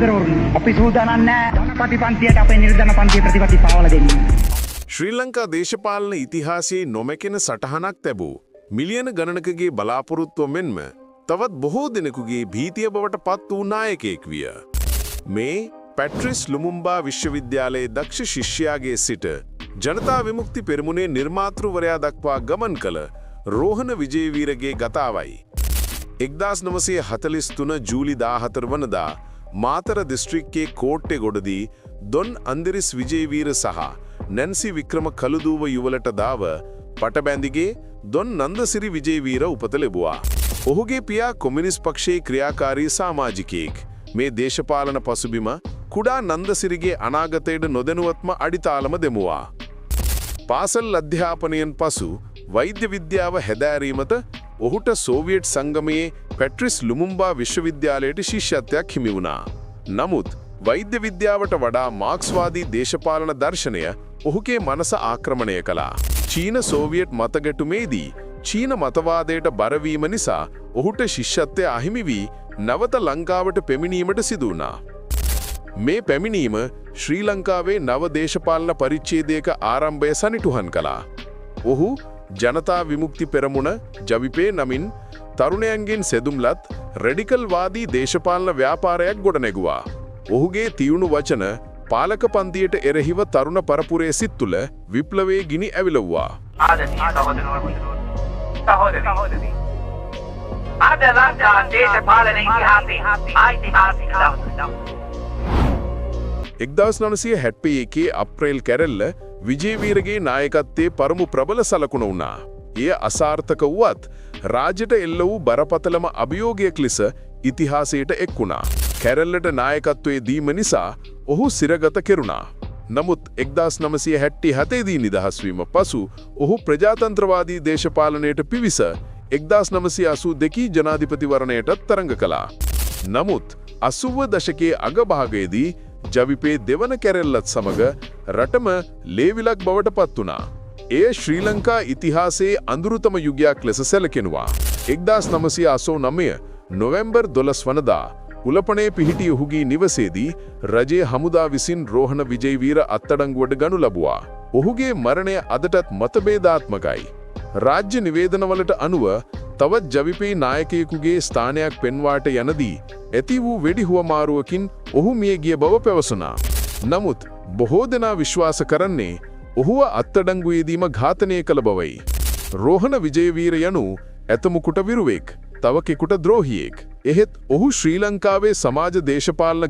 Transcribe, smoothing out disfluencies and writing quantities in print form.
සහෝදරවරුනි අපි සූදානම් නැහැ ජනපති පන්තියට අපේ නිර්ධන පන්තියේ ප්‍රතිපත්ති පාවල දෙන්න. ශ්‍රී ලංකා දේශපාලන ඉතිහාසයේ නොමැකෙන සටහනක් ලැබූ මිලියන ගණනකගේ බලාපොරොත්තුව මෙන්ම තවත් බොහෝ දෙනෙකුගේ භීතිය බවට පත් වූ නායකයෙක් විය. මේ පැට්‍රිස් ලුමුම්බා විශ්වවිද්‍යාලයේ දක්ෂ ශිෂ්‍යයාගේ සිට ජනතා විමුක්ති පෙරමුණේ නිර්මාතෘවරයා දක්වා ගමන් කළ රෝහණ විජේවීරගේ ගතාවයි. 1943 ජූලි 14 වනදා මාතර දිස්ත්‍රික්කයේ කෝට්ටේ ගොඩදී දොන් අන්දිරිස් විජේවීර සහ නැන්සි වික්‍රම කළුදුව යුවලට දාව පටබැඳිගේ දොන් නන්දසිරි විජේවීර උපත ලැබුවා. ඔහුගේ පියා කොමියුනිස්ට් පක්ෂයේ ක්‍රියාකාරී සමාජිකයෙක්. මේ දේශපාලන පසුබිම කුඩා නන්දසිරිගේ අනාගතයට නොදැනුවත්ම අඩිතාලම දෙමුවා. පාසල් අධ්‍යාපනයෙන් පසු වෛද්‍ය විද්‍යාව හැදෑරීමට ඔහුට සෝවියට් සංගමයේ පැට්‍රිස් ලුමුම්බා විශ්වවිද්‍යාලයට ශිෂ්‍යත්වයක් හිමි වුණා. නමුත් වෛද්‍ය විද්‍යාවට වඩා මාක්ස්වාදී දේශපාලන දර්ශනය ඔහුගේ මනස ආක්‍රමණය කළා. චීන සෝවියට් මතගැටුමේදී චීන මතවාදයට බරවීම නිසා ඔහුට ශිෂ්‍යත්වය අහිමි වී නැවත ලංකාවට පැමිණීමට සිදු වුණා. මේ පැමිණීම ශ්‍රී ලංකාවේ නව දේශපාලන පරිච්ඡේදයක ආරම්භය සනිටුහන් කළා. ඔහු ජනතා විමුක්ති පෙරමුණ ජවිපේ නමින් තරුණයන්ගෙන් සෙදුම්ලත් රැඩිකල්වාදී දේශපාලන ව්‍යාපාරයක් ගොඩනැගුවා. ඔහුගේ තියුණු වචන පාලක පන්තියට එරෙහිව තරුණ පරපුරේ සිත් තුළ විප්ලවයේ ගිනි ඇවිලවුවා. අද ලංකා දේශපාලන ඉතිහාසයේ ඓතිහාසික දවසක්. 1971 අප්‍රේල් කැරැල්ල විජේවීරගේ නායකත්වයේ පරම ප්‍රබල සලකුණ වුණා. එය අසාර්ථක වුවත් රාජ්‍යට එල්ල වූ බරපතලම අභියෝගයක් ලෙස ඉතිහාසයට එක් වුණා. කැරැල්ලට නායකත්වයේ දීම නිසා ඔහු සිරගත කෙරුණා. නමුත් 1977 දී නිදහස් වීම පසු ඔහු ප්‍රජාතන්ත්‍රවාදී දේශපාලනයට පිවිස 1982 ජනාධිපතිවරණයට තරඟ කළා. නමුත් 80 දශකයේ අගභාගයේදී ජවිපේ දෙවන කැරැල්ලත් සමග රටම ලේවිලක් බවට පත් වුණා. එය ශ්‍රී ලංකා ඉතිහාසයේ අඳුරුතම යුගයක් ලෙස සැලකෙනවා. 1989 නොවැම්බර් 12 වනදා උලපනේ පිහිටි ඔහුගේ නිවසේදී රජයේ හමුදා විසින් රෝහණ විජේවීර අත්අඩංගුවට ගනු ලැබුවා. ඔහුගේ මරණය අදටත් මතභේදාත්මකයි. රාජ්‍ය නිවේදනවලට අනුව තවත් ජවිපේ නායකයෙකුගේ ස්ථානයක් පෙන්වාට යනදී ඇති වූ වෙඩි හුවමාරුවකින් ඔහු මිය ගිය බව පැවසුණා. නමුත් බොහෝ දෙනා විශ්වාස කරන්නේ ඔහුව අත්අඩංගුවේදීම ඝාතනය කළ බවයි. රෝහණ විජේවීර යනු ඇතමුකුට විරුවෙක්, තවකෙකුට ද්‍රෝහියෙක්. එහෙත් ඔහු ශ්‍රී ලංකාවේ සමාජ දේශපාලන